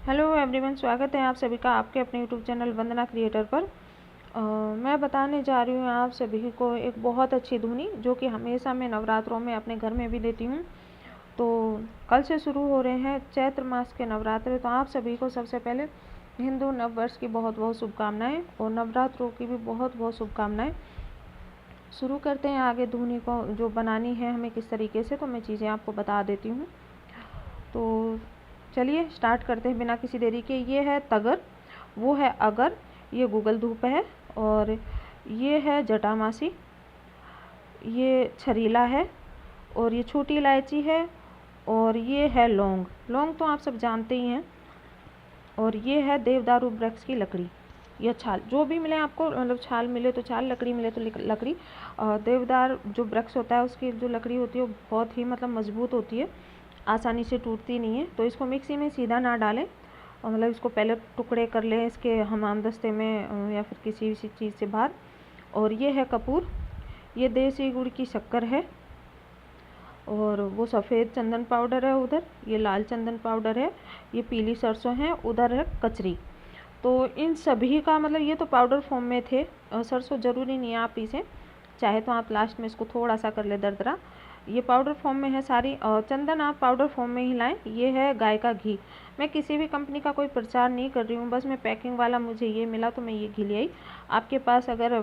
Hello everyone, स्वागत है आप सभी का आपके अपने यूट्यूब चैनल वंदना क्रिएटर पर। मैं बताने जा रही हूँ आप सभी को एक बहुत अच्छी धुनी जो कि हमेशा मैं नवरात्रों में अपने घर में भी देती हूँ। तो कल से शुरू हो रहे हैं चैत्र मास के नवरात्रे। तो आप सभी को सबसे पहले हिंदू नववर्ष की बहुत बहुत शुभकामनाएँ और नवरात्रों की भी बहुत बहुत शुभकामनाएँ। शुरू करते हैं आगे धुनी को जो बनानी है हमें किस तरीके से, तो मैं चीज़ें आपको बता देती हूँ। तो चलिए स्टार्ट करते हैं बिना किसी देरी के। ये है तगर, वो है अगर, ये गूगल धूप है, और ये है जटामासी, ये छरीला है, और ये छोटी इलायची है, और ये है लौंग। लौंग तो आप सब जानते ही हैं। और ये है देवदारू वृक्ष की लकड़ी, यह छाल, जो भी मिले आपको, मतलब छाल मिले तो छाल, लकड़ी मिले तो लकड़ी। देवदार जो वृक्ष होता है उसकी जो लकड़ी होती है वो बहुत ही मतलब मजबूत होती है, आसानी से टूटती नहीं है। तो इसको मिक्सी में सीधा ना डालें, और मतलब इसको पहले टुकड़े कर लें इसके हमामदस्ते में या फिर किसी भी चीज़ से बाहर। और ये है कपूर, ये देसी गुड़ की शक्कर है, और वो सफ़ेद चंदन पाउडर है उधर, ये लाल चंदन पाउडर है, ये पीली सरसों है, उधर है कचरी। तो इन सभी का मतलब ये तो पाउडर फॉर्म में थे। सरसों ज़रूरी नहीं है आप पीसें, चाहे तो आप लास्ट में इसको थोड़ा सा कर ले दरदरा। ये पाउडर फॉर्म में है सारी, और चंदन आप पाउडर फॉर्म में ही लाएं। ये है गाय का घी। मैं किसी भी कंपनी का कोई प्रचार नहीं कर रही हूँ, बस मैं पैकिंग वाला मुझे ये मिला तो मैं ये घी ले आई। आपके पास अगर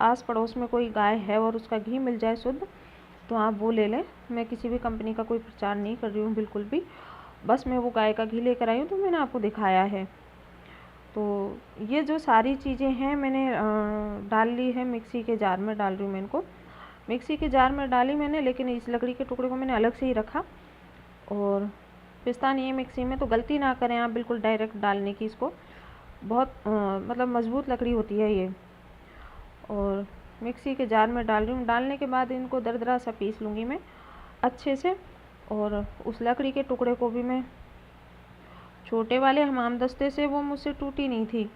आस पड़ोस में कोई गाय है और उसका घी मिल जाए शुद्ध तो आप वो ले लें। मैं किसी भी कंपनी का कोई प्रचार नहीं कर रही हूँ बिल्कुल भी, बस मैं वो गाय का घी लेकर आई हूँ तो मैंने आपको दिखाया है। तो ये जो सारी चीज़ें हैं मैंने डाल ली है, मिक्सी के जार में डाल रही हूँ मैं इनको। मिक्सी के जार में डाली मैंने, लेकिन इस लकड़ी के टुकड़े को मैंने अलग से ही रखा। और पिस्ता नहीं है मिक्सी में, तो गलती ना करें आप बिल्कुल डायरेक्ट डालने की। इसको बहुत मतलब मज़बूत लकड़ी होती है ये। और मिक्सी के जार में डाल रही हूँ। डालने के बाद इनको दरदरा सा पीस लूँगी मैं अच्छे से। और उस लकड़ी के टुकड़े को भी मैं छोटे वाले हमामदस्ते से, वो मुझसे टूटी नहीं थी,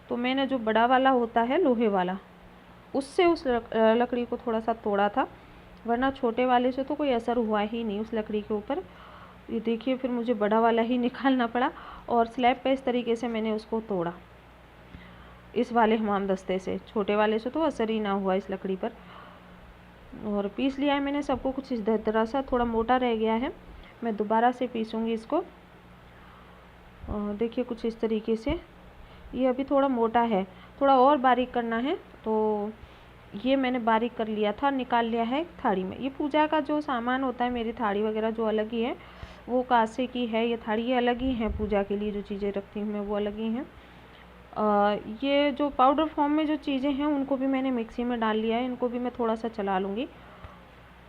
तो मैंने जो बड़ा वाला होता है लोहे वाला, उससे उस लकड़ी को थोड़ा सा तोड़ा था, वरना छोटे वाले से तो कोई असर हुआ ही नहीं उस लकड़ी के ऊपर। ये देखिए, फिर मुझे बड़ा वाला ही निकालना पड़ा, और स्लैब पे इस तरीके से मैंने उसको तोड़ा इस वाले हमामदस्ते से। छोटे वाले से तो असर ही ना हुआ इस लकड़ी पर। और पीस लिया है मैंने सबको कुछ इस तरह सा। थोड़ा मोटा रह गया है, मैं दोबारा से पीसूँगी इसको। देखिए कुछ इस तरीके से। ये अभी थोड़ा मोटा है, थोड़ा और बारीक करना है। तो ये मैंने बारीक कर लिया था, निकाल लिया है थाली में। ये पूजा का जो सामान होता है, मेरी थाली वगैरह जो अलग ही है, वो कांसे की है ये थाली, ये अलग ही है। पूजा के लिए जो चीज़ें रखती हूँ मैं वो अलग ही हैं। ये जो पाउडर फॉर्म में जो चीज़ें हैं उनको भी मैंने मिक्सी में डाल लिया है, इनको भी मैं थोड़ा सा चला लूँगी।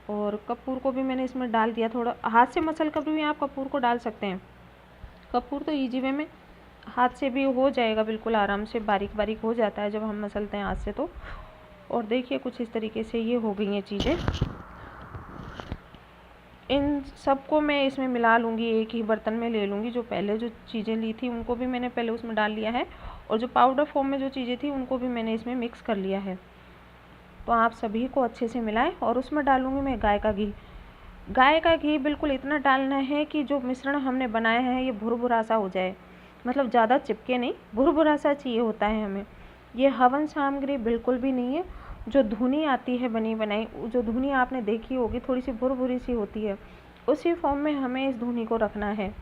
और कपूर को भी मैंने इसमें डाल दिया, थोड़ा हाथ से मसल कर भी आप कपूर को डाल सकते हैं। कपूर तो ईजी वे में हाथ से भी हो जाएगा, बिल्कुल आराम से बारीक बारीक हो जाता है जब हम मसलते हैं हाथ से तो। और देखिए कुछ इस तरीके से ये हो गई हैं चीज़ें। इन सबको मैं इसमें मिला लूँगी, एक ही बर्तन में ले लूँगी। जो पहले जो चीज़ें ली थी उनको भी मैंने पहले उसमें डाल लिया है, और जो पाउडर फॉर्म में जो चीज़ें थी उनको भी मैंने इसमें मिक्स कर लिया है। तो आप सभी को अच्छे से मिलाएं, और उसमें डालूँगी मैं गाय का घी। गाय का घी बिल्कुल इतना डालना है कि जो मिश्रण हमने बनाया है ये भुरभुरा सा हो जाए, मतलब ज़्यादा चिपके नहीं, भुरभुरा सा चाहिए होता है हमें। ये हवन सामग्री बिल्कुल भी नहीं है। जो धुनी आती है बनी बनाई, जो धुनी आपने देखी होगी थोड़ी सी भुरभुरी सी होती है, उसी फॉर्म में हमें इस धुनी को रखना है।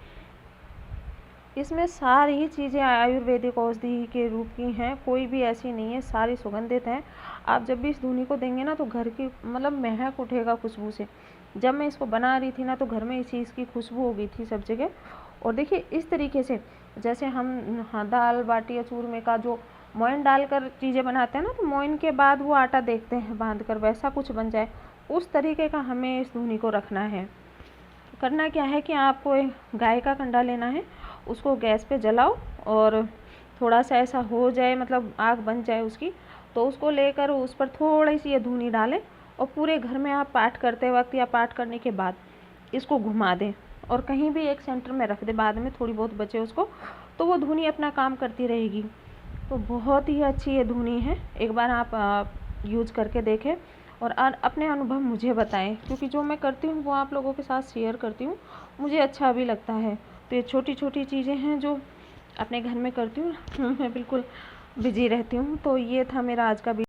इसमें सारी चीज़ें आयुर्वेदिक औषधि के रूप की हैं, कोई भी ऐसी नहीं है, सारी सुगंधित हैं। आप जब भी इस धुनी को देंगे ना तो घर की मतलब महक उठेगा खुशबू से। जब मैं इसको बना रही थी ना तो घर में इस चीज़ की खुशबू हो गई थी सब जगह। और देखिए इस तरीके से जैसे हम दाल बाटी या चूरमे का जो मोइन डालकर चीज़ें बनाते हैं ना, तो मोइन के बाद वो आटा देखते हैं बांध कर, वैसा कुछ बन जाए, उस तरीके का हमें इस धुनी को रखना है। करना क्या है कि आपको एक गाय का कंडा लेना है, उसको गैस पे जलाओ, और थोड़ा सा ऐसा हो जाए, मतलब आग बन जाए उसकी, तो उसको लेकर उस पर थोड़ी सी ये धुनी डालें, और पूरे घर में आप पाठ करते वक्त या पाठ करने के बाद इसको घुमा दें, और कहीं भी एक सेंटर में रख दें, बाद में थोड़ी बहुत बचे उसको, तो वो धुनी अपना काम करती रहेगी। तो बहुत ही अच्छी ये धुनी है, एक बार आप यूज करके देखें और अपने अनुभव मुझे बताएं, क्योंकि जो मैं करती हूँ वो आप लोगों के साथ शेयर करती हूँ, मुझे अच्छा भी लगता है। तो ये छोटी छोटी चीज़ें हैं जो अपने घर में करती हूँ। मैं बिल्कुल बिजी रहती हूँ। तो ये था मेरा आज का